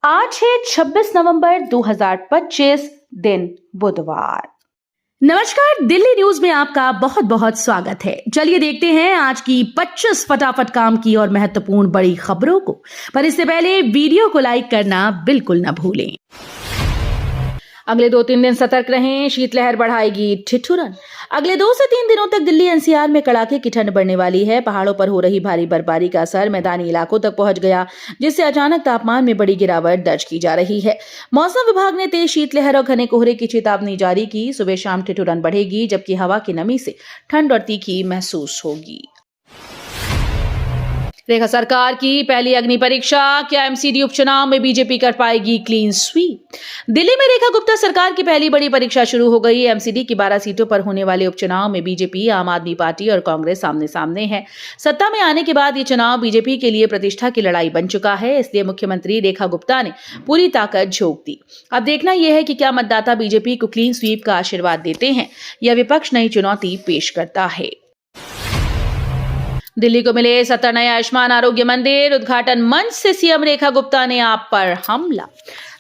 आज है 26 नवंबर 2025 दिन बुधवार। नमस्कार, दिल्ली न्यूज में आपका बहुत बहुत स्वागत है। चलिए देखते हैं आज की 25 फटाफट काम की और महत्वपूर्ण बड़ी खबरों को। पर इससे पहले वीडियो को लाइक करना बिल्कुल न भूलें। अगले 2-3 दिन सतर्क रहें, शीतलहर बढ़ाएगी ठिठुरन। अगले 2 से 3 दिनों तक दिल्ली एनसीआर में कड़ाके की ठंड बढ़ने वाली है। पहाड़ों पर हो रही भारी बर्फबारी का असर मैदानी इलाकों तक पहुंच गया, जिससे अचानक तापमान में बड़ी गिरावट दर्ज की जा रही है। मौसम विभाग ने तेज शीतलहर और घने कोहरे की चेतावनी जारी की। सुबह शाम ठिठुरन बढ़ेगी, जबकि हवा की नमी से ठंड और तीखी महसूस होगी। रेखा सरकार की पहली अग्नि परीक्षा, क्या एमसीडी उपचुनाव में बीजेपी कर पाएगी क्लीन स्वीप? दिल्ली में रेखा गुप्ता सरकार की पहली बड़ी परीक्षा शुरू हो गई। एमसीडी की 12 सीटों पर होने वाले उपचुनाव में बीजेपी, आम आदमी पार्टी और कांग्रेस आमने सामने है। सत्ता में आने के बाद ये चुनाव बीजेपी के लिए प्रतिष्ठा की लड़ाई बन चुका है, इसलिए मुख्यमंत्री रेखा गुप्ता ने पूरी ताकत झोंक दी। अब देखना यह है कि क्या मतदाता बीजेपी को क्लीन स्वीप का आशीर्वाद देते हैं या विपक्ष नई चुनौती पेश करता है। दिल्ली को मिले 70 नए आयुष्मान आरोग्य मंदिर, उद्घाटन मंच से सीएम रेखा गुप्ता ने आप पर हमला।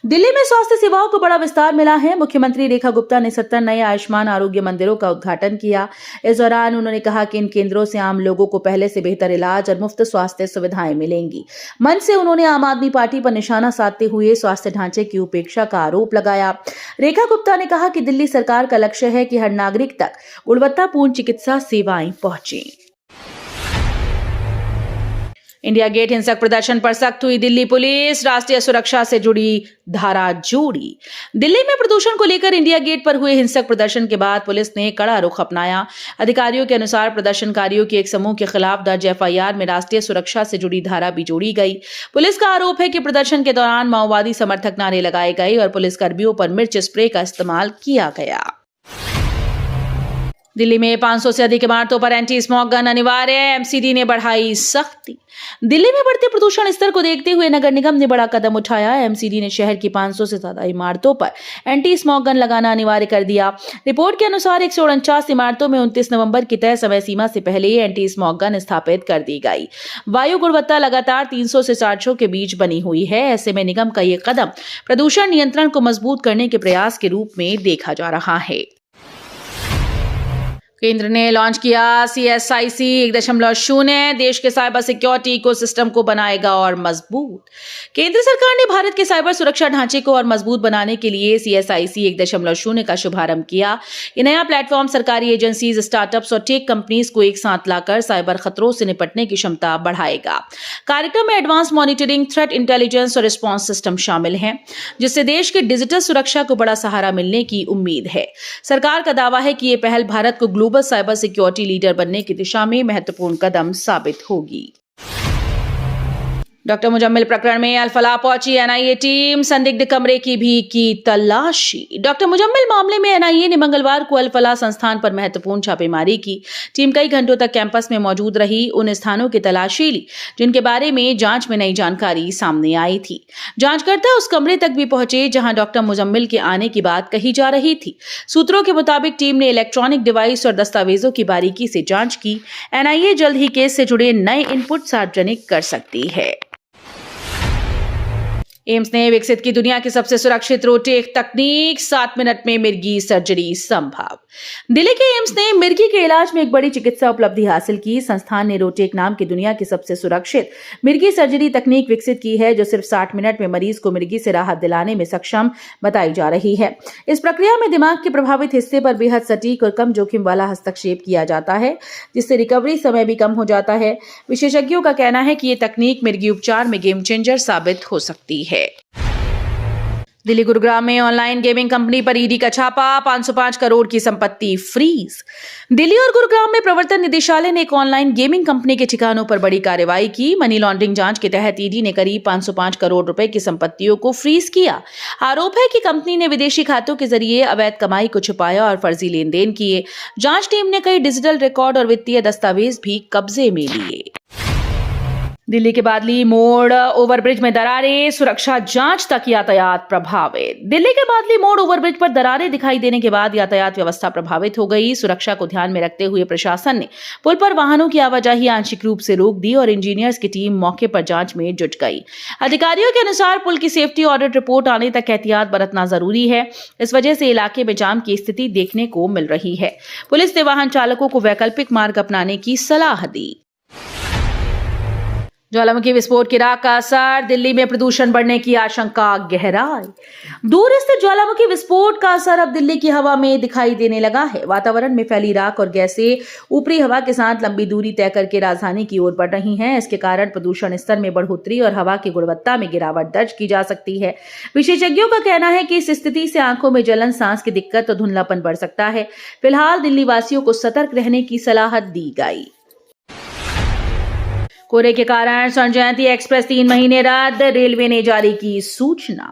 दिल्ली में स्वास्थ्य सेवाओं को बड़ा विस्तार मिला है। मुख्यमंत्री रेखा गुप्ता ने 70 नए आयुष्मान आरोग्य मंदिरों का उद्घाटन किया। इस दौरान उन्होंने कहा कि इन केंद्रों से आम लोगों को पहले से बेहतर इलाज और मुफ्त स्वास्थ्य सुविधाएं मिलेंगी। मंच से उन्होंने आम आदमी पार्टी पर निशाना साधते हुए स्वास्थ्य ढांचे की उपेक्षा का आरोप लगाया। रेखा गुप्ता ने कहा कि दिल्ली सरकार का लक्ष्य है कि हर नागरिक तक गुणवत्तापूर्ण चिकित्सा सेवाएं पहुंचे। इंडिया गेट हिंसक प्रदर्शन पर सख्त हुई दिल्ली पुलिस, राष्ट्रीय सुरक्षा से जुड़ी धारा जोड़ी। दिल्ली में प्रदूषण को लेकर इंडिया गेट पर हुए हिंसक प्रदर्शन के बाद पुलिस ने कड़ा रुख अपनाया। अधिकारियों के अनुसार प्रदर्शनकारियों के एक समूह के खिलाफ दर्ज एफआईआर में राष्ट्रीय सुरक्षा से जुड़ी धारा भी जोड़ी गई। पुलिस का आरोप है कि प्रदर्शन के दौरान माओवादी समर्थक नारे लगाए गए और पुलिसकर्मियों पर मिर्च स्प्रे का इस्तेमाल किया गया। दिल्ली में 500 से अधिक इमारतों पर एंटी स्मॉग गन अनिवार्य, एमसीडी ने बढ़ाई सख्ती। दिल्ली में बढ़ते प्रदूषण स्तर को देखते हुए नगर निगम ने बड़ा कदम उठाया। एमसीडी ने शहर की 500 से ज्यादा इमारतों पर एंटी स्मॉग गन लगाना अनिवार्य कर दिया। रिपोर्ट के अनुसार 149 इमारतों में 29 नवंबर की तय समय सीमा से पहले ही एंटी स्मॉग गन स्थापित कर दी गई। वायु गुणवत्ता लगातार 300 से 400 के बीच बनी हुई है। ऐसे में निगम का ये कदम प्रदूषण नियंत्रण को मजबूत करने के प्रयास के रूप में देखा जा रहा है। केंद्र ने लॉन्च किया CSIC 1.0, देश के साइबर सिक्योरिटी इकोसिस्टम को बनाएगा और मजबूत। केंद्र सरकार ने भारत के साइबर सुरक्षा ढांचे को और मजबूत बनाने के लिए CSIC 1.0 का शुभारंभ किया। ये नया प्लेटफॉर्म सरकारी एजेंसीज, स्टार्टअप्स और टेक कंपनीज को एक साथ लाकर साइबर खतरों से निपटने की क्षमता बढ़ाएगा। कार्यक्रम में एडवांस मॉनिटरिंग, थ्रेट इंटेलिजेंस और रिस्पॉन्स सिस्टम शामिल हैं, जिससे देश के डिजिटल सुरक्षा को बड़ा सहारा मिलने की उम्मीद है। सरकार का दावा है कि ये पहल भारत को ग्लोबल साइबर सिक्योरिटी लीडर बनने की दिशा में महत्वपूर्ण कदम साबित होगी। डॉक्टर मुजम्मिल प्रकरण में अल-फलाह पहुंची एनआईए टीम, संदिग्ध कमरे की भी की तलाशी। डॉक्टर मुजम्मिल मामले में एनआईए ने मंगलवार को अल-फलाह संस्थान पर महत्वपूर्ण छापेमारी की। टीम कई घंटों तक कैंपस में मौजूद रही, उन स्थानों की तलाशी ली जिनके बारे में जांच में नई जानकारी सामने आई थी। जांचकर्ता उस कमरे तक भी पहुंचे जहां डॉक्टर मुजम्मिल के आने की बात कही जा रही थी। सूत्रों के मुताबिक टीम ने इलेक्ट्रॉनिक डिवाइस और दस्तावेजों की बारीकी से जांच की। एनआईए जल्द ही केस से जुड़े नए इनपुट सार्वजनिक कर सकती है। एम्स ने विकसित की दुनिया की सबसे सुरक्षित रोटेक तकनीक, 7 मिनट में मिर्गी सर्जरी संभव। दिल्ली के एम्स ने मिर्गी के इलाज में एक बड़ी चिकित्सा उपलब्धि हासिल की। संस्थान ने रोटेक नाम की दुनिया की सबसे सुरक्षित मिर्गी सर्जरी तकनीक विकसित की है, जो सिर्फ 60 मिनट में मरीज को मिर्गी से राहत दिलाने में सक्षम बताई जा रही है। इस प्रक्रिया में दिमाग के प्रभावित हिस्से पर बेहद सटीक और कम जोखिम वाला हस्तक्षेप किया जाता है, जिससे रिकवरी समय भी कम हो जाता है। विशेषज्ञों का कहना है कि ये तकनीक मिर्गी उपचार में गेम चेंजर साबित हो सकती है। दिल्ली गुरुग्राम में ऑनलाइन गेमिंग कंपनी पर ईडी का छापा, 505 करोड़ की संपत्ति फ्रीज। दिल्ली और गुरुग्राम में प्रवर्तन निदेशालय ने एक ऑनलाइन गेमिंग कंपनी के ठिकानों पर बड़ी कार्रवाई की। मनी लॉन्ड्रिंग जांच के तहत ईडी ने करीब 505 करोड़ रुपए की संपत्तियों को फ्रीज किया। आरोप है कि कंपनी ने विदेशी खातों के जरिए अवैध कमाई को छुपाया और फर्जी लेन देन किए। जांच टीम ने कई डिजिटल रिकॉर्ड और वित्तीय दस्तावेज भी कब्जे में लिए। दिल्ली के बादली मोड़ ओवरब्रिज में दरारें, सुरक्षा जांच तक यातायात प्रभावित। दिल्ली के बादली मोड़ ओवरब्रिज पर दरारें दिखाई देने के बाद यातायात व्यवस्था प्रभावित हो गई। सुरक्षा को ध्यान में रखते हुए प्रशासन ने पुल पर वाहनों की आवाजाही आंशिक रूप से रोक दी और इंजीनियर्स की टीम मौके पर जांच में जुट गई। अधिकारियों के अनुसार पुल की सेफ्टी ऑडिट रिपोर्ट आने तक एहतियात बरतना जरूरी है। इस वजह से इलाके में जाम की स्थिति देखने को मिल रही है। पुलिस ने वाहन चालकों को वैकल्पिक मार्ग अपनाने की सलाह दी। ज्वालामुखी विस्फोट की राख का असर, दिल्ली में प्रदूषण बढ़ने की आशंका गहराई। दूर स्थित ज्वालामुखी विस्फोट का असर अब दिल्ली की हवा में दिखाई देने लगा है। वातावरण में फैली राख और गैसें ऊपरी हवा के साथ लंबी दूरी तय करके राजधानी की ओर बढ़ रही हैं। इसके कारण प्रदूषण स्तर में बढ़ोतरी और हवा की गुणवत्ता में गिरावट दर्ज की जा सकती है। विशेषज्ञों का कहना है कि इस स्थिति से आंखों में जलन, सांस की दिक्कत और धुंधलापन बढ़ सकता है। फिलहाल दिल्ली वासियों को सतर्क रहने की सलाह दी गई। कोहरे के कारण स्वर्ण जयंती एक्सप्रेस 3 महीने रद्द, रेलवे ने जारी की सूचना।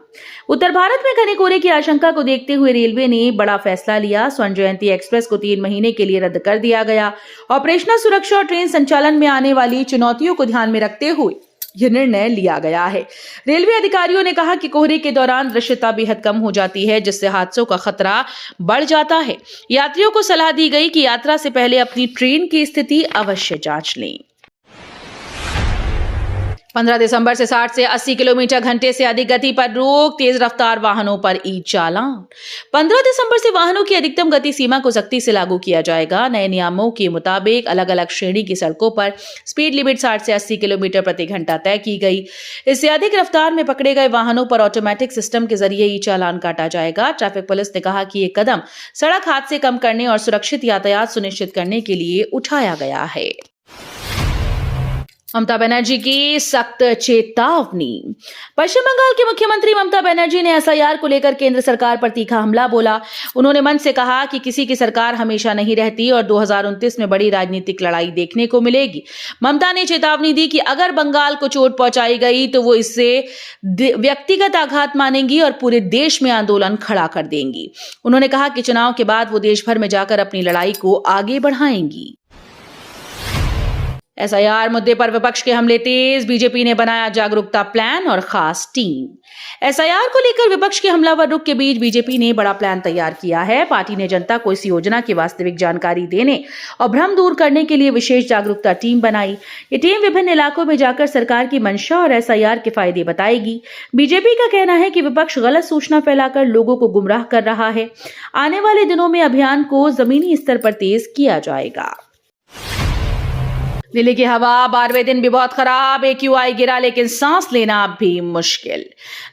उत्तर भारत में घने कोहरे की आशंका को देखते हुए रेलवे ने बड़ा फैसला लिया। स्वर्ण जयंती एक्सप्रेस को 3 महीने के लिए रद्द कर दिया गया। ऑपरेशनल सुरक्षा और ट्रेन संचालन में आने वाली चुनौतियों को ध्यान में रखते हुए यह निर्णय लिया गया है। रेलवे अधिकारियों ने कहा कि कोहरे के दौरान दृश्यता बेहद कम हो जाती है, जिससे हादसों का खतरा बढ़ जाता है। यात्रियों को सलाह दी गई कि यात्रा से पहले अपनी ट्रेन की स्थिति अवश्य जांच लें। 15 दिसंबर से 60 से 80 किलोमीटर घंटे से अधिक गति पर रोक, तेज रफ्तार वाहनों पर ई चालान। 15 दिसंबर से वाहनों की अधिकतम गति सीमा को सख्ती से लागू किया जाएगा। नए नियमों के मुताबिक अलग अलग श्रेणी की सड़कों पर स्पीड लिमिट 60 से 80 किलोमीटर प्रति घंटा तय की गई। इससे अधिक रफ्तार में पकड़े गए वाहनों पर ऑटोमेटिक सिस्टम के जरिए ई चालान काटा जाएगा। ट्रैफिक पुलिस ने कहा कि ये कदम सड़क हादसे कम करने और सुरक्षित यातायात सुनिश्चित करने के लिए उठाया गया है। ममता बनर्जी की सख्त चेतावनी। पश्चिम बंगाल की मुख्यमंत्री ममता बनर्जी ने एसआईआर को लेकर केंद्र सरकार पर तीखा हमला बोला। उन्होंने मंच से कहा कि किसी की सरकार हमेशा नहीं रहती और 2029 में बड़ी राजनीतिक लड़ाई देखने को मिलेगी। ममता ने चेतावनी दी कि अगर बंगाल को चोट पहुंचाई गई तो वो इससे व्यक्तिगत आघात मानेंगी और पूरे देश में आंदोलन खड़ा कर देंगी। उन्होंने कहा कि चुनाव के बाद वो देश भर में जाकर अपनी लड़ाई को आगे बढ़ाएंगी। एसआईआर मुद्दे पर विपक्ष के हमले तेज, बीजेपी ने बनाया जागरूकता प्लान और खास टीम। एसआईआर को लेकर विपक्ष के हमलावर रुख के बीच बीजेपी ने बड़ा प्लान तैयार किया है। पार्टी ने जनता को इस योजना की वास्तविक जानकारी देने और भ्रम दूर करने के लिए विशेष जागरूकता टीम बनाई। ये टीम विभिन्न इलाकों में जाकर सरकार की मंशा और एसआईआर के फायदे बताएगी। बीजेपी का कहना है कि विपक्ष गलत सूचना फैलाकर लोगों को गुमराह कर रहा है। आने वाले दिनों में अभियान को जमीनी स्तर पर तेज किया जाएगा। दिल्ली की हवा 12वें दिन भी बहुत खराब, AQI गिरा लेकिन सांस लेना अब भी मुश्किल।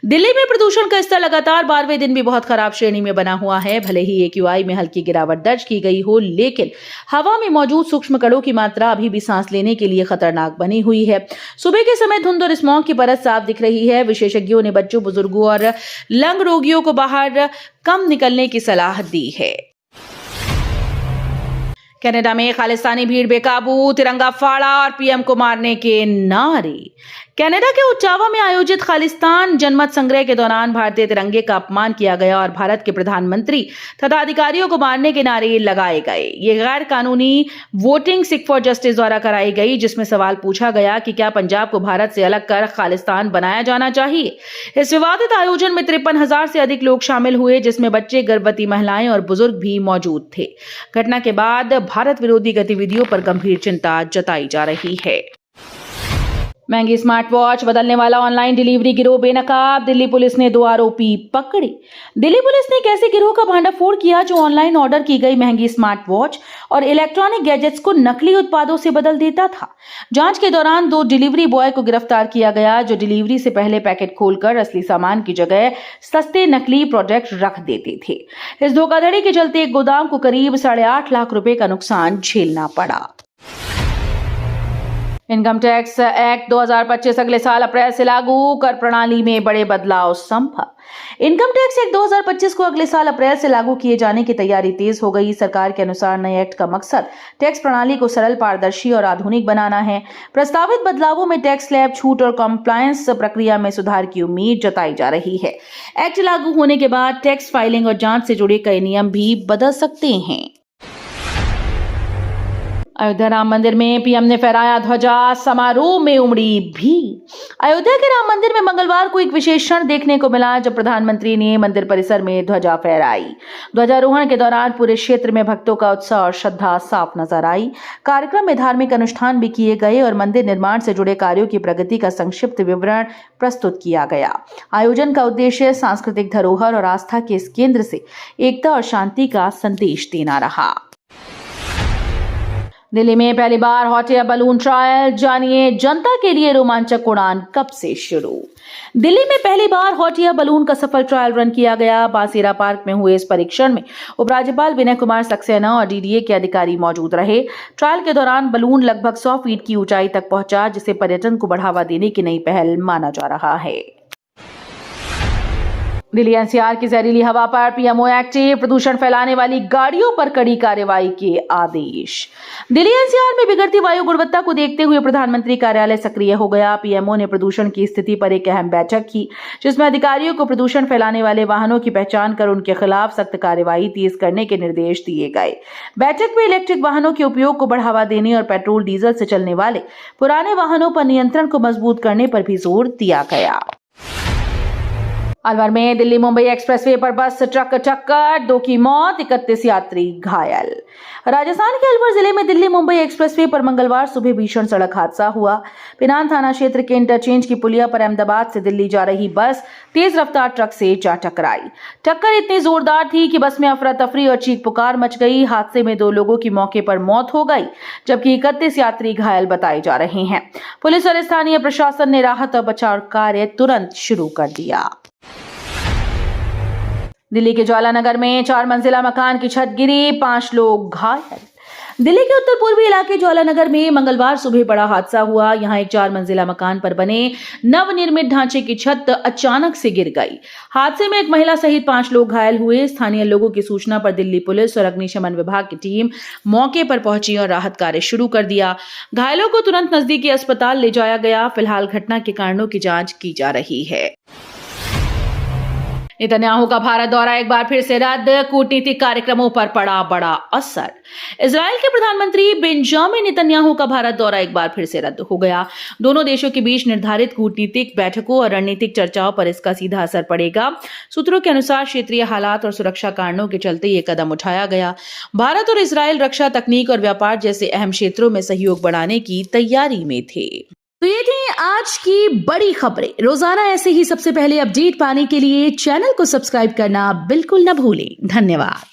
दिल्ली में प्रदूषण का स्तर लगातार 12वें दिन भी बहुत खराब श्रेणी में बना हुआ है। भले ही AQI में हल्की गिरावट दर्ज की गई हो, लेकिन हवा में मौजूद सूक्ष्म कणों की मात्रा अभी भी सांस लेने के लिए खतरनाक बनी हुई है। सुबह के समय धुंध और स्मॉग की परत साफ दिख रही है। विशेषज्ञों ने बच्चों, बुजुर्गों और लंग रोगियों को बाहर कम निकलने की सलाह दी है। कनाडा में खालिस्तानी भीड़ बेकाबू, तिरंगा फाड़ा और पीएम को मारने के नारे। कनाडा के ओट्टावा में आयोजित खालिस्तान जनमत संग्रह के दौरान भारतीय तिरंगे का अपमान किया गया और भारत के प्रधानमंत्री तथा अधिकारियों को मारने के नारे लगाए गए। ये गैर कानूनी वोटिंग सिख फॉर जस्टिस द्वारा कराई गई, जिसमें सवाल पूछा गया कि क्या पंजाब को भारत से अलग कर खालिस्तान बनाया जाना चाहिए। इस विवादित आयोजन में 53,000 से अधिक लोग शामिल हुए, जिसमें बच्चे, गर्भवती महिलाएं और बुजुर्ग भी मौजूद थे। घटना के बाद भारत विरोधी गतिविधियों पर गंभीर चिंता जताई जा रही है। महंगी स्मार्ट वॉच, बदलने वाला ऑनलाइन डिलीवरी गिरोह बेनकाब, दिल्ली पुलिस ने 2 आरोपी पकड़े। दिल्ली पुलिस ने एक ऐसे गिरोह का भांडाफोड़ किया जो ऑनलाइन ऑर्डर की गई महंगी स्मार्ट वॉच और इलेक्ट्रॉनिक गैजेट्स को नकली उत्पादों से बदल देता था। जांच के दौरान 2 डिलीवरी बॉय को गिरफ्तार किया गया, जो डिलीवरी से पहले पैकेट खोलकर असली सामान की जगह सस्ते नकली प्रोडक्ट रख देते थे। इस धोखाधड़ी के चलते एक गोदाम को करीब 8.5 लाख रुपए का नुकसान झेलना पड़ा। इनकम टैक्स एक्ट 2025 अगले साल अप्रैल से लागू, कर प्रणाली में बड़े बदलाव संभव। इनकम टैक्स एक्ट 2025 को अगले साल अप्रैल से लागू किए जाने की तैयारी तेज हो गई। सरकार के अनुसार नए एक्ट का मकसद टैक्स प्रणाली को सरल, पारदर्शी और आधुनिक बनाना है। प्रस्तावित बदलावों में टैक्स स्लैब छूट और कॉम्प्लायंस प्रक्रिया में सुधार की उम्मीद जताई जा रही है। एक्ट लागू होने के बाद टैक्स फाइलिंग और जांच से जुड़े कई नियम भी बदल सकते हैं। अयोध्या राम मंदिर में पीएम ने फहराया ध्वजा, समारोह में उमड़ी भीड़। अयोध्या के राम मंदिर में मंगलवार को एक विशेष क्षण देखने को मिला जब प्रधानमंत्री ने मंदिर परिसर में ध्वजा फहराई। ध्वजारोहण के दौरान पूरे क्षेत्र में भक्तों का उत्साह और श्रद्धा साफ नजर आई। कार्यक्रम में धार्मिक अनुष्ठान भी किए गए और मंदिर निर्माण से जुड़े कार्यों की प्रगति का संक्षिप्त विवरण प्रस्तुत किया गया। आयोजन का उद्देश्य सांस्कृतिक धरोहर और आस्था के इस केंद्र से एकता और शांति का संदेश देना रहा। दिल्ली में पहली बार हॉट एयर बलून ट्रायल, जानिए जनता के लिए रोमांचक उड़ान कब से शुरू। दिल्ली में पहली बार हॉट एयर बलून का सफल ट्रायल रन किया गया। बांसीरा पार्क में हुए इस परीक्षण में उपराज्यपाल विनय कुमार सक्सेना और डीडीए के अधिकारी मौजूद रहे। ट्रायल के दौरान बलून लगभग 100 फीट की ऊंचाई तक पहुंचा, जिसे पर्यटन को बढ़ावा देने की नई पहल माना जा रहा है। दिल्ली एनसीआर की जहरीली हवा पर पीएमओ एक्टिव, प्रदूषण फैलाने वाली गाड़ियों पर कड़ी कार्रवाई के आदेश। दिल्ली एनसीआर में बिगड़ती वायु गुणवत्ता को देखते हुए प्रधानमंत्री कार्यालय सक्रिय हो गया। पीएमओ ने प्रदूषण की स्थिति पर एक अहम बैठक की, जिसमें अधिकारियों को प्रदूषण फैलाने वाले वाहनों की पहचान कर उनके खिलाफ सख्त कार्रवाई तेज करने के निर्देश दिए गए। बैठक में इलेक्ट्रिक वाहनों के उपयोग को बढ़ावा देने और पेट्रोल डीजल से चलने वाले पुराने वाहनों पर नियंत्रण को मजबूत करने पर भी जोर दिया गया। अलवर में दिल्ली मुंबई एक्सप्रेसवे पर बस ट्रक टक्कर, 2 की मौत, 31 यात्री घायल। राजस्थान के अलवर जिले में दिल्ली मुंबई एक्सप्रेसवे पर मंगलवार सुबह भीषण सड़क हादसा हुआ। पिनान थाना क्षेत्र के इंटरचेंज की पुलिया पर अहमदाबाद से दिल्ली जा रही बस तेज रफ्तार ट्रक से जा टकराई। टक्कर इतनी जोरदार थी कि बस में अफरा तफरी और चीख पुकार मच गई। हादसे में 2 लोगों की मौके पर मौत हो गई, जबकि 31 यात्री घायल बताए जा रहे हैं। पुलिस और स्थानीय प्रशासन ने राहत और बचाव कार्य तुरंत शुरू कर दिया। दिल्ली के ज्वालानगर में 4 मंजिला मकान की छत गिरी, 5 लोग घायल। दिल्ली के उत्तर पूर्वी इलाके ज्वालानगर में मंगलवार सुबह बड़ा हादसा हुआ। यहां एक 4 मंजिला मकान पर बने नवनिर्मित ढांचे की छत अचानक से गिर गई। हादसे में एक महिला सहित 5 लोग घायल हुए। स्थानीय लोगों की सूचना पर दिल्ली पुलिस और अग्निशमन विभाग की टीम मौके पर पहुंची और राहत कार्य शुरू कर दिया। घायलों को तुरंत नजदीकी अस्पताल ले जाया गया। फिलहाल घटना के कारणों की जांच की जा रही है। नेतन्याहू का भारत दौरा एक बार फिर से रद्द, कूटनीतिक कार्यक्रमों पर पड़ा बड़ा असर। इजरायल के प्रधानमंत्री बेंजामिन नेतन्याहू का भारत दौरा एक बार फिर से रद्द हो गया। दोनों देशों के बीच निर्धारित कूटनीतिक बैठकों और रणनीतिक चर्चाओं पर इसका सीधा असर पड़ेगा। सूत्रों के अनुसार क्षेत्रीय हालात और सुरक्षा कारणों के चलते ये कदम उठाया गया। भारत और इजरायल रक्षा, तकनीक और व्यापार जैसे अहम क्षेत्रों में सहयोग बढ़ाने की तैयारी में थे। तो ये थी आज की बड़ी खबरें। रोजाना ऐसे ही सबसे पहले अपडेट पाने के लिए चैनल को सब्सक्राइब करना बिल्कुल न भूलें। धन्यवाद।